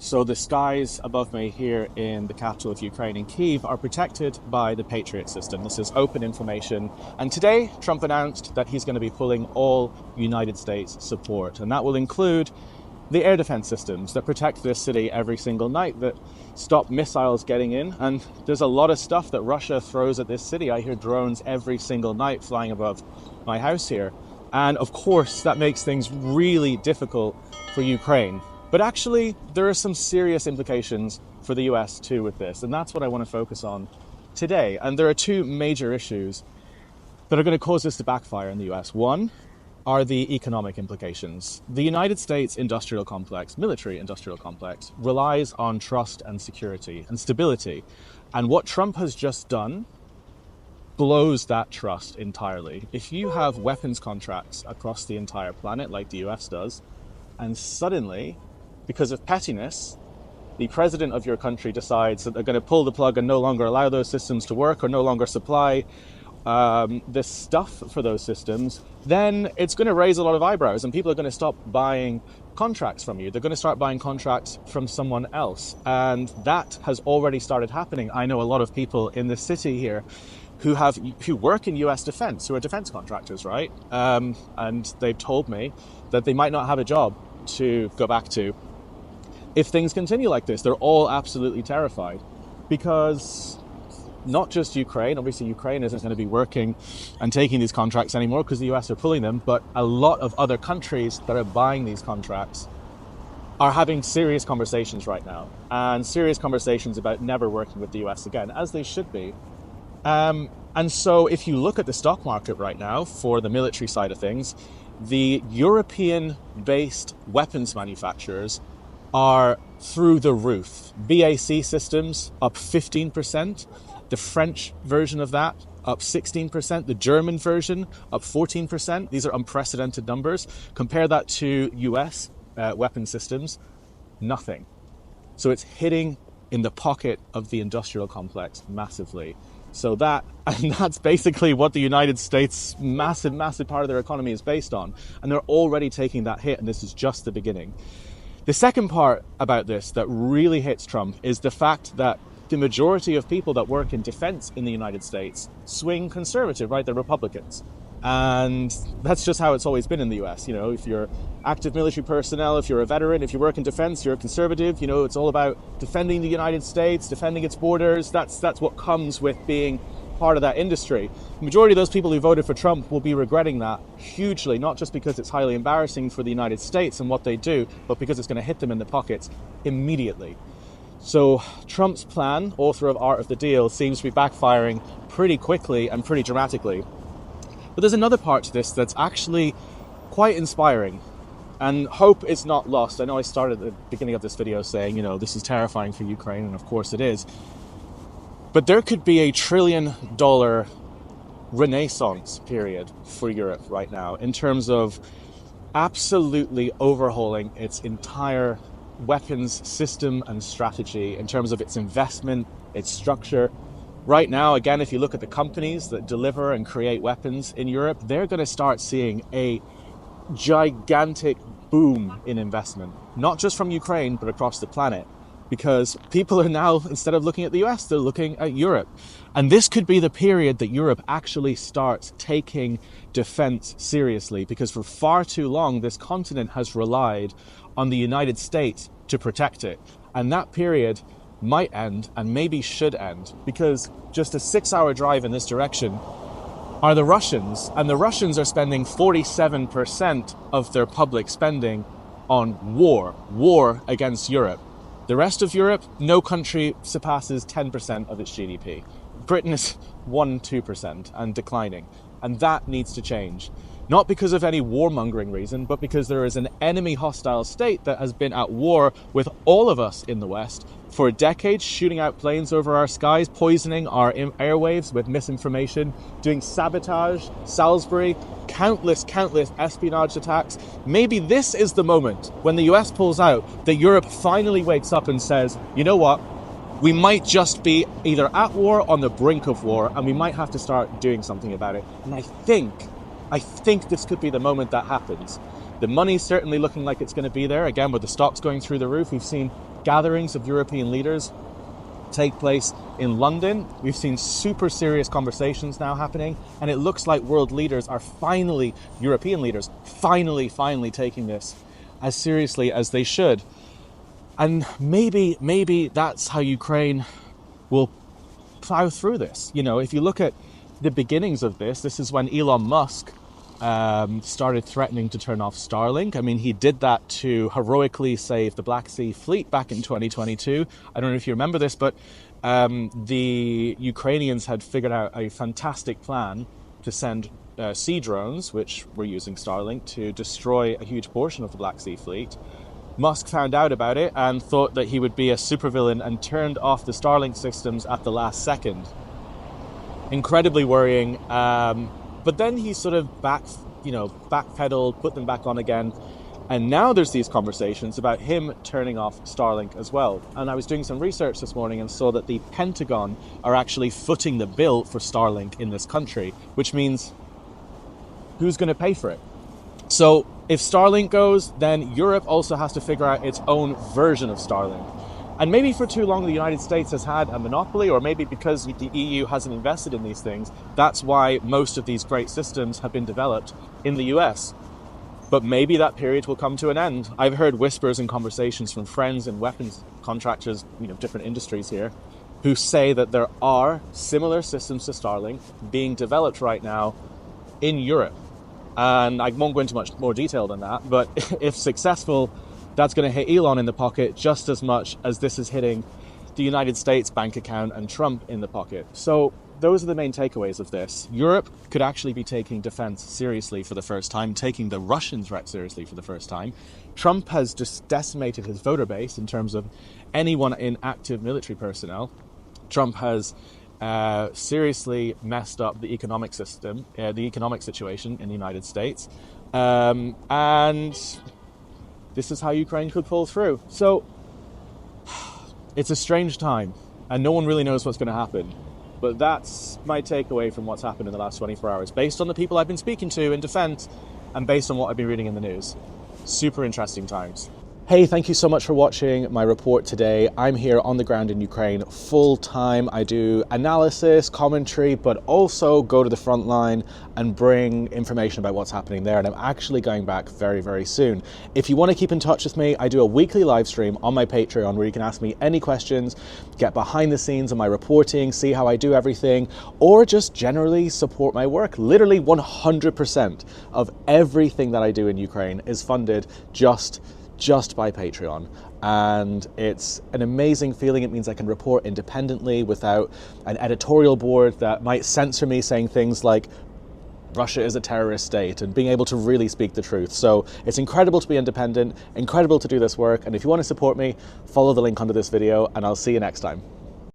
So the skies above me here in the capital of Ukraine, in Kyiv, are protected by the Patriot system. This is open information. And today, Trump announced that he's going to be pulling all United States support. And that will include the air defense systems that protect this city every single night, that stop missiles getting in. And there's a lot of stuff that Russia throws at this city. I hear drones every single night flying above my house here. And of course, that makes things really difficult for Ukraine. But actually, there are some serious implications for the US too with this, and that's what I want to focus on today. And there are two major issues that are going to cause this to backfire in the US. One are the economic implications. The United States industrial complex, military industrial complex, relies on trust and security and stability. And what Trump has just done blows that trust entirely. If you have weapons contracts across the entire planet, like the US does, and suddenly, because of pettiness, the president of your country decides that they're going to pull the plug and no longer allow those systems to work or no longer supply this stuff for those systems, then it's going to raise a lot of eyebrows and people are going to stop buying contracts from you. They're going to start buying contracts from someone else. And that has already started happening. I know a lot of people in the city here who work in US defense, who are defense contractors, right? And they've told me that they might not have a job to go back to if things continue like this. They're all absolutely terrified because not just Ukraine, obviously Ukraine isn't going to be working and taking these contracts anymore because the US are pulling them, but a lot of other countries that are buying these contracts are having serious conversations right now, and serious conversations about never working with the US again, as they should be. And so if you look at the stock market right now for the military side of things, the European-based weapons manufacturers are through the roof. BAC Systems up 15%, the French version of that up 16%, the German version up 14%. These are unprecedented numbers. Compare that to US weapon systems, nothing. So it's hitting in the pocket of the industrial complex massively. So that's basically what the United States' massive part of their economy is based on. And they're already taking that hit, and this is just the beginning. The second part about this that really hits Trump is the fact that the majority of people that work in defense in the United States swing conservative, right? They're Republicans. And that's just how it's always been in the US. You know, if you're active military personnel, if you're a veteran, if you work in defense, you're a conservative. You know, it's all about defending the United States, defending its borders. That's what comes with being part of that industry. The majority of those people who voted for Trump will be regretting that hugely, not just because it's highly embarrassing for the United States and what they do, but because it's going to hit them in the pockets immediately. So Trump's plan, author of Art of the Deal, seems to be backfiring pretty quickly and pretty dramatically. But there's another part to this that's actually quite inspiring, and hope is not lost. I know I started at the beginning of this video saying, you know, this is terrifying for Ukraine, and of course it is. But there could be $1 trillion renaissance period for Europe right now in terms of absolutely overhauling its entire weapons system and strategy, in terms of its investment, its structure. Right now, again, if you look at the companies that deliver and create weapons in Europe, they're going to start seeing a gigantic boom in investment, not just from Ukraine, but across the planet. Because people are now, instead of looking at the US, they're looking at Europe. And this could be the period that Europe actually starts taking defense seriously, because for far too long, this continent has relied on the United States to protect it. And that period might end, and maybe should end, because just a 6-hour drive in this direction are the Russians, and the Russians are spending 47% of their public spending on war against Europe. The rest of Europe, no country surpasses 10% of its GDP. Britain is 1-2% and declining, and that needs to change. Not because of any warmongering reason, but because there is an enemy hostile state that has been at war with all of us in the West for decades, shooting out planes over our skies, poisoning our airwaves with misinformation, doing sabotage, Salisbury, countless espionage attacks. Maybe this is the moment when the US pulls out that Europe finally wakes up and says, you know what? We might just be either at war or on the brink of war, and we might have to start doing something about it. And I think this could be the moment that happens. The money's certainly looking like it's going to be there, again, with the stocks going through the roof. We've seen gatherings of European leaders take place in London. We've seen super serious conversations now happening, and it looks like world leaders are finally, European leaders, finally taking this as seriously as they should. And maybe that's how Ukraine will plow through this. You know, if you look at the beginnings of this is when Elon Musk started threatening to turn off Starlink. I mean, he did that to heroically save the Black Sea Fleet back in 2022. I don't know if you remember this, but the Ukrainians had figured out a fantastic plan to send sea drones, which were using Starlink, to destroy a huge portion of the Black Sea Fleet. Musk found out about it and thought that he would be a supervillain and turned off the Starlink systems at the last second. Incredibly worrying. But then he sort of backpedaled, put them back on again. And now there's these conversations about him turning off Starlink as well. And I was doing some research this morning and saw that the Pentagon are actually footing the bill for Starlink in this country, which means who's going to pay for it? So if Starlink goes, then Europe also has to figure out its own version of Starlink. And maybe for too long the United States has had a monopoly, or maybe because the EU hasn't invested in these things, that's why most of these great systems have been developed in the US. But maybe that period will come to an end. I've heard whispers and conversations from friends and weapons contractors, different industries here, who say that there are similar systems to Starlink being developed right now in Europe. And I won't go into much more detail than that, but if successful, that's going to hit Elon in the pocket just as much as this is hitting the United States bank account and Trump in the pocket. So those are the main takeaways of this. Europe could actually be taking defense seriously for the first time, taking the Russian threat seriously for the first time. Trump has just decimated his voter base in terms of anyone in active military personnel. Trump has seriously messed up the economic system, the economic situation in the United States. And this is how Ukraine could pull through. So it's a strange time, and no one really knows what's going to happen. But that's my takeaway from what's happened in the last 24 hours, based on the people I've been speaking to in defense and based on what I've been reading in the news. Super interesting times. Hey, thank you so much for watching my report today. I'm here on the ground in Ukraine full time. I do analysis, commentary, but also go to the front line and bring information about what's happening there. And I'm actually going back very, very soon. If you want to keep in touch with me, I do a weekly live stream on my Patreon where you can ask me any questions, get behind the scenes of my reporting, see how I do everything, or just generally support my work. Literally 100% of everything that I do in Ukraine is funded just by Patreon, and it's an amazing feeling. It means I can report independently without an editorial board that might censor me saying things like Russia is a terrorist state, and being able to really speak the truth. So it's incredible to be independent, incredible to do this work, and if you want to support me, follow the link under this video, and I'll see you next time.